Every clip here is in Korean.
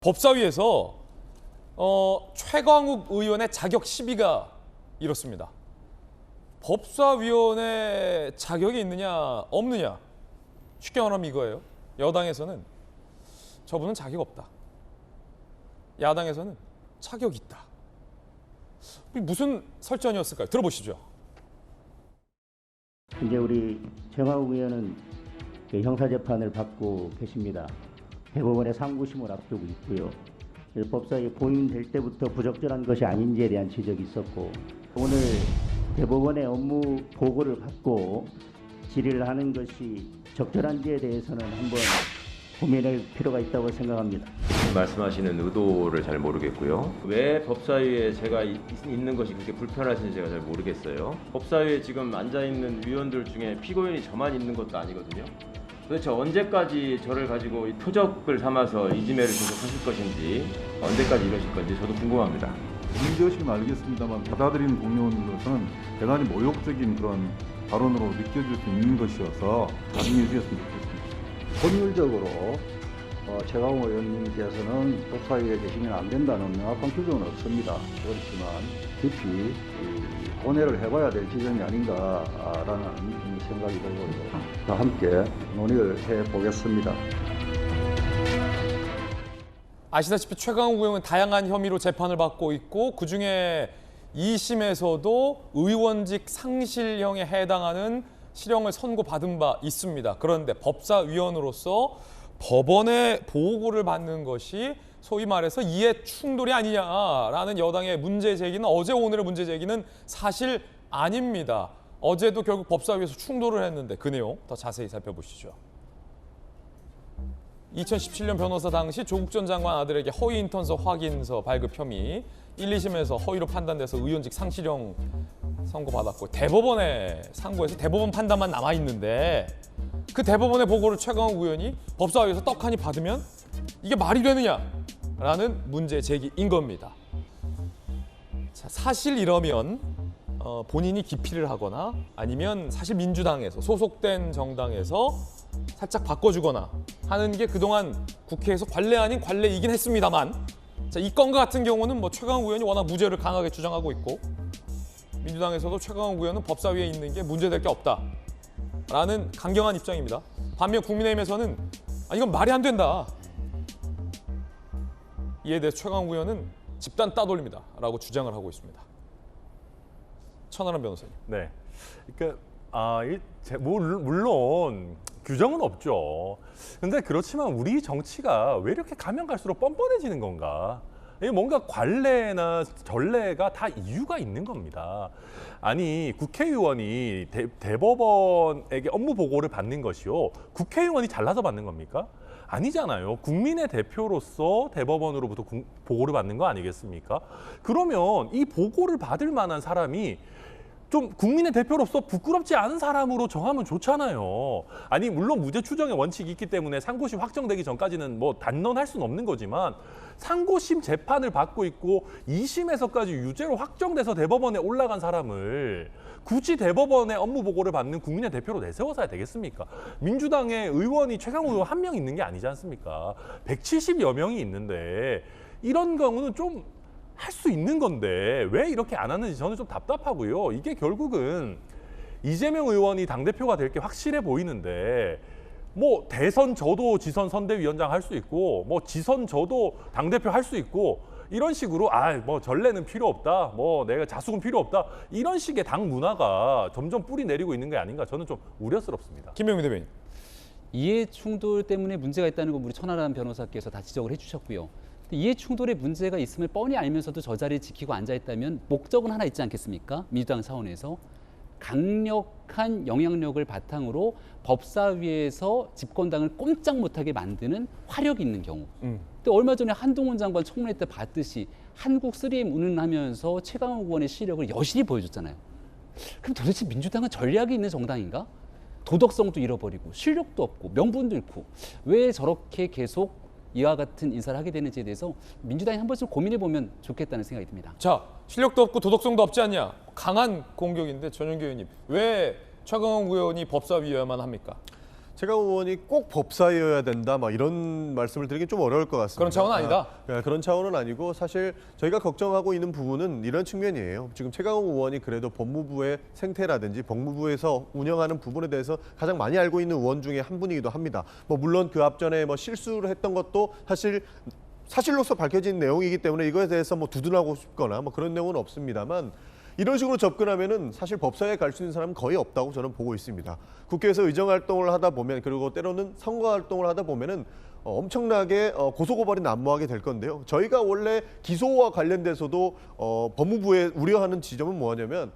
법사위에서 최광욱 의원의 자격 시비가 이렇습니다. 법사위원회 자격이 있느냐 없느냐, 쉽게 말하면 이거예요. 여당에서는 저분은 자격 없다, 야당에서는 자격 있다. 무슨 설전이었을까요? 들어보시죠. 이제 우리 최광욱 의원은 형사재판을 받고 계십니다. 대법원의 상고심을 앞두고 있고요. 법사위 본인될 때부터 부적절한 것이 아닌지에 대한 지적이 있었고, 오늘 대법원의 업무 보고를 받고 질의를 하는 것이 적절한지에 대해서는 한번 고민할 필요가 있다고 생각합니다. 말씀하시는 의도를 잘 모르겠고요. 왜 법사위에 제가 있는 것이 그렇게 불편하신지 제가 잘 모르겠어요. 법사위에 지금 앉아있는 위원들 중에 피고인이 저만 있는 것도 아니거든요. 도대체 언제까지 저를 가지고 이 표적을 삼아서 이지매를 계속 하실 것인지, 언제까지 이러실 건지 저도 궁금합니다. 문제의식은 알겠습니다만 받아들이는 동료로서는 대단히 모욕적인 그런 발언으로 느껴질 수 있는 것이어서 나중에 해주셨으면 좋겠습니다. 법률적으로 최광욱 의원님께서는 법사위에 계시면 안 된다는 명확한 규정은 없습니다. 그렇지만 깊이 고뇌를 해봐야 될 지점이 아닌가라는 생각이 들고요. 함께 논의를 해보겠습니다. 아시다시피 최광욱 의원은 다양한 혐의로 재판을 받고 있고, 그중에 2심에서도 의원직 상실형에 해당하는 실형을 선고받은 바 있습니다. 그런데 법사위원으로서 법원의 보고를 받는 것이 소위 말해서 이해 충돌이 아니냐라는 여당의 문제 제기는, 어제 오늘의 문제 제기는 사실 아닙니다. 어제도 결국 법사위에서 충돌을 했는데 그 내용 더 자세히 살펴보시죠. 2017년 변호사 당시 조국 전 장관 아들에게 허위 인턴서 확인서 발급 혐의, 1, 2심에서 허위로 판단돼서 의원직 상실형 선고받았고, 대법원의 상고에서 대법원 판단만 남아있는데 그 대법원의 보고를 최광욱 의원이 법사위에서 떡하니 받으면 이게 말이 되느냐라는 문제 제기인 겁니다. 자, 사실 이러면 본인이 기피를 하거나 아니면 사실 민주당에서 소속된 정당에서 살짝 바꿔주거나 하는 게 그동안 국회에서 관례 아닌 관례이긴 했습니다만, 자, 이 건과 같은 경우는 최광욱 의원이 워낙 무죄를 강하게 주장하고 있고, 민주당에서도 최광욱 의원은 법사위에 있는 게 문제될 게 없다라는 강경한 입장입니다. 반면 국민의힘에서는 이건 말이 안 된다, 이에 대해 최광욱 의원은 집단 따돌림이다라고 주장을 하고 있습니다. 천하람 변호사님. 네, 그러니까 물론 규정은 없죠. 근데 그렇지만 우리 정치가 왜 이렇게 가면 갈수록 뻔뻔해지는 건가? 이게 뭔가 관례나 전례가 다 이유가 있는 겁니다. 아니, 국회의원이 대법원에게 업무 보고를 받는 것이요, 국회의원이 잘나서 받는 겁니까? 아니잖아요. 국민의 대표로서 대법원으로부터 보고를 받는 거 아니겠습니까? 그러면 이 보고를 받을 만한 사람이 좀 국민의 대표로서 부끄럽지 않은 사람으로 정하면 좋잖아요. 아니, 물론 무죄 추정의 원칙이 있기 때문에 상고심 확정되기 전까지는 단론할 수는 없는 거지만, 상고심 재판을 받고 있고 2심에서까지 유죄로 확정돼서 대법원에 올라간 사람을 굳이 대법원의 업무 보고를 받는 국민의 대표로 내세워서야 되겠습니까? 민주당의 의원이 최광욱 의원 한 명 있는 게 아니지 않습니까? 170여 명이 있는데 이런 경우는 좀 할 수 있는 건데 왜 이렇게 안 하는지 저는 좀 답답하고요. 이게 결국은 이재명 의원이 당대표가 될 게 확실해 보이는데, 대선 저도 지선 선대위원장 할 수 있고, 지선 저도 당대표 할 수 있고, 이런 식으로 전례는 필요 없다, 내가 자숙은 필요 없다, 이런 식의 당 문화가 점점 뿌리 내리고 있는 게 아닌가, 저는 좀 우려스럽습니다. 김명민 대변인. 이해 충돌 때문에 문제가 있다는 건 우리 천하람 변호사께서 다 지적을 해주셨고요. 이해 충돌에 문제가 있음을 뻔히 알면서도 저 자리에 지키고 앉아있다면 목적은 하나 있지 않겠습니까? 민주당 차원에서 강력한 영향력을 바탕으로 법사위에서 집권당을 꼼짝 못하게 만드는 화력이 있는 경우. 근데 얼마 전에 한동훈 장관 청문회 때 봤듯이 한국 3M 운운하면서 최광욱 의원의 시력을 여실히 보여줬잖아요. 그럼 도대체 민주당은 전략이 있는 정당인가? 도덕성도 잃어버리고 실력도 없고 명분도 잃고 왜 저렇게 계속 이와 같은 인사를 하게 되는지에 대해서 민주당이 한 번쯤 고민해보면 좋겠다는 생각이 듭니다. 자, 실력도 없고 도덕성도 없지 않냐? 강한 공격인데, 전영기 의원님, 왜 최광욱 의원이 법사위여야만 합니까? 최강욱 의원이 꼭 법사위여야 된다, 막 이런 말씀을 드리긴 좀 어려울 것 같습니다. 그런 차원은 아니다. 그런 차원은 아니고 사실 저희가 걱정하고 있는 부분은 이런 측면이에요. 지금 최강욱 의원이 그래도 법무부의 생태라든지 법무부에서 운영하는 부분에 대해서 가장 많이 알고 있는 의원 중에 한 분이기도 합니다. 뭐 물론 그 앞전에 뭐 실수를 했던 것도 사실로서 밝혀진 내용이기 때문에 이거에 대해서 뭐 두둔하고 싶거나 뭐 그런 내용은 없습니다만, 이런 식으로 접근하면은 사실 법사위에 갈 수 있는 사람은 거의 없다고 저는 보고 있습니다. 국회에서 의정 활동을 하다 보면, 그리고 때로는 선거 활동을 하다 보면은 엄청나게 고소고발이 난무하게 될 건데요. 저희가 원래 기소와 관련돼서도 법무부에 우려하는 지점은 뭐냐면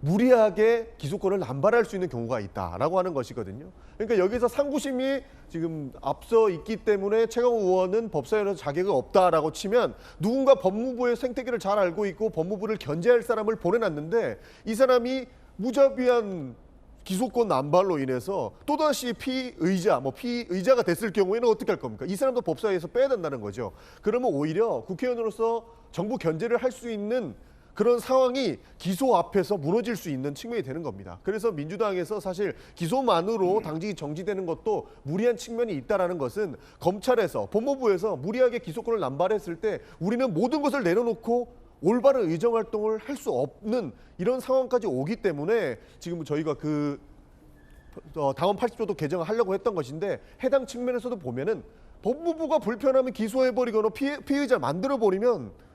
무리하게 기소권을 남발할 수 있는 경우가 있다라고 하는 것이거든요. 그러니까 여기서 상부심이 지금 앞서 있기 때문에 최강욱 의원은 법사위에서 자격이 없다라고 치면, 누군가 법무부의 생태계를 잘 알고 있고 법무부를 견제할 사람을 보내놨는데 이 사람이 무자비한 기소권 남발로 인해서 또다시 피의자가 됐을 경우에는 어떻게 할 겁니까? 이 사람도 법사위에서 빼야 된다는 거죠. 그러면 오히려 국회의원으로서 정부 견제를 할 수 있는 그런 상황이 기소 앞에서 무너질 수 있는 측면이 되는 겁니다. 그래서 민주당에서 사실 기소만으로 당직이 정지되는 것도 무리한 측면이 있다는 것은, 검찰에서 법무부에서 무리하게 기소권을 남발했을 때 우리는 모든 것을 내려놓고 올바른 의정활동을 할 수 없는 이런 상황까지 오기 때문에 지금 저희가 당원 80조도 개정을 하려고 했던 것인데, 해당 측면에서도 보면은 법무부가 불편하면 기소해버리거나 피의자 만들어버리면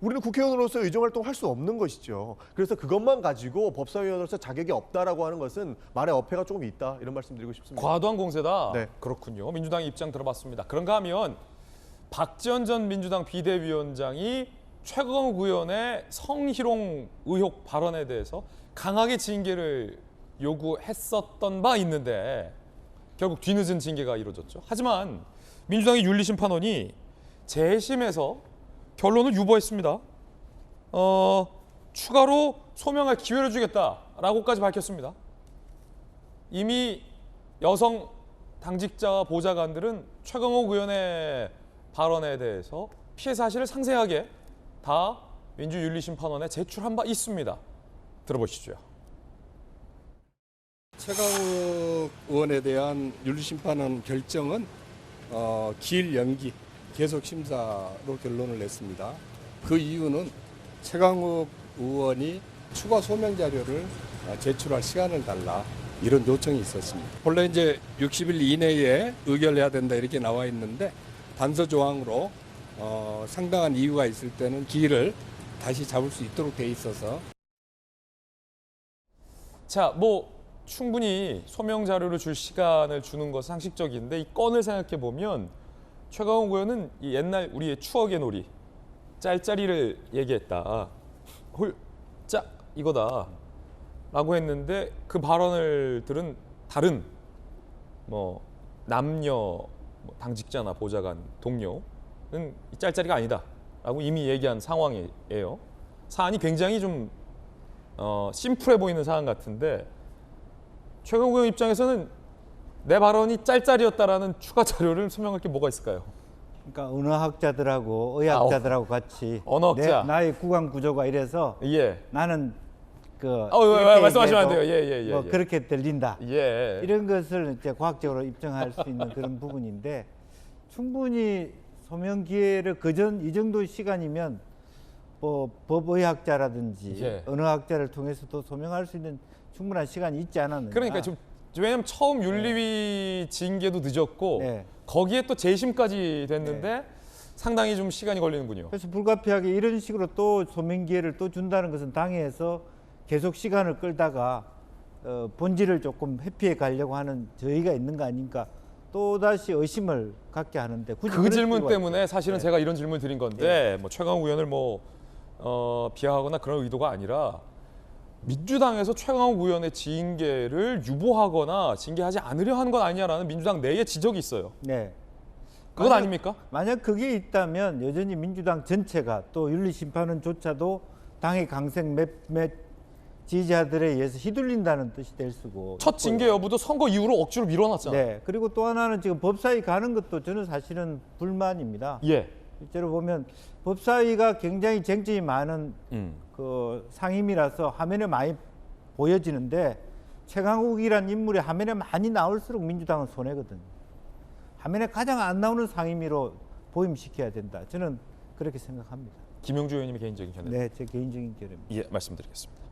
우리는 국회의원으로서 의정활동을 할 수 없는 것이죠. 그래서 그것만 가지고 법사위원으로서 자격이 없다라고 하는 것은 말의 어폐가 조금 있다, 이런 말씀드리고 싶습니다. 과도한 공세다. 네. 그렇군요. 민주당의 입장 들어봤습니다. 그런가 하면 박지원 전 민주당 비대위원장이 최강욱 의원의 성희롱 의혹 발언에 대해서 강하게 징계를 요구했었던 바 있는데 결국 뒤늦은 징계가 이루어졌죠. 하지만 민주당의 윤리심판원이 재심에서 결론을 유보했습니다. 추가로 소명할 기회를 주겠다라고까지 밝혔습니다. 이미 여성 당직자와 보좌관들은 최강욱 의원의 발언에 대해서 피해 사실을 상세하게 다 민주윤리심판원에 제출한 바 있습니다. 들어보시죠. 최강욱 의원에 대한 윤리심판원 결정은 기일 연기 계속 심사로 결론을 냈습니다. 그 이유는 최강욱 의원이 추가 소명 자료를 제출할 시간을 달라, 이런 요청이 있었습니다. 본래 이제 60일 이내에 의결해야 된다 이렇게 나와 있는데, 단서 조항으로 상당한 이유가 있을 때는 기일을 다시 잡을 수 있도록 돼 있어서. 자, 뭐 충분히 소명 자료를 줄 시간을 주는 것은 상식적인데, 이 건을 생각해 보면 최강욱 의원은 이 옛날 우리의 추억의 놀이, 짤짤이를 얘기했다. 홀짝 이거다 라고 했는데, 그 발언을 들은 다른 뭐 남녀 당직자나 보좌관, 동료는 이 짤짤이가 아니다 라고 이미 얘기한 상황이에요. 사안이 굉장히 좀 심플해 보이는 사안 같은데, 최강욱 의원 입장에서는 내 발언이 짤짤이었다라는 추가 자료를 소명할 게 뭐가 있을까요? 그러니까 언어학자들하고 의학자들하고 같이 언어학자. 나의 구강 구조가 이래서 예. 나는 말씀하시면 안 돼요. 예. 뭐 그렇게 들린다. 예. 이런 것을 이제 과학적으로 입증할 수 있는 그런 부분인데, 충분히 소명 기회를 이 정도 시간이면 뭐 법의학자라든지 예. 언어학자를 통해서도 소명할 수 있는 충분한 시간이 있지 않았느냐. 그러니까 지금 왜냐면 처음 윤리위 징계도 늦었고 네. 거기에 또 재심까지 됐는데 상당히 좀 시간이 걸리는군요. 그래서 불가피하게 이런 식으로 또 소명 기회를 또 준다는 것은 당에서 계속 시간을 끌다가 본질을 조금 회피해 가려고 하는 저희가 있는 거 아닌가, 또 다시 의심을 갖게 하는데, 굳이 그 질문 때문에 있어요. 사실은 제가 이런 질문을 드린 건데, 뭐 최강욱 의원을 비하하거나 그런 의도가 아니라 민주당에서 최강욱 의원의 징계를 유보하거나 징계하지 않으려 하는 건 아니냐라는 민주당 내의 지적이 있어요. 네. 그건 아닙니까? 만약 그게 있다면 여전히 민주당 전체가, 또 윤리심판원조차도 당의 강성 몇몇 지지자들에 의해서 휘둘린다는 뜻이 될 수고. 첫 징계 여부도 선거 이후로 억지로 밀어놨잖아요. 네. 그리고 또 하나는 지금 법사위 가는 것도 저는 사실은 불만입니다. 예. 실제로 보면 법사위가 굉장히 쟁점이 많은 그 상임이라서 화면에 많이 보여지는데, 최강욱이란 인물이 화면에 많이 나올수록 민주당은 손해거든요. 화면에 가장 안 나오는 상임위로 보임시켜야 된다. 저는 그렇게 생각합니다. 김용주 의원님의 개인적인 견해. 네, 제 개인적인 견해입니다. 예, 말씀드리겠습니다.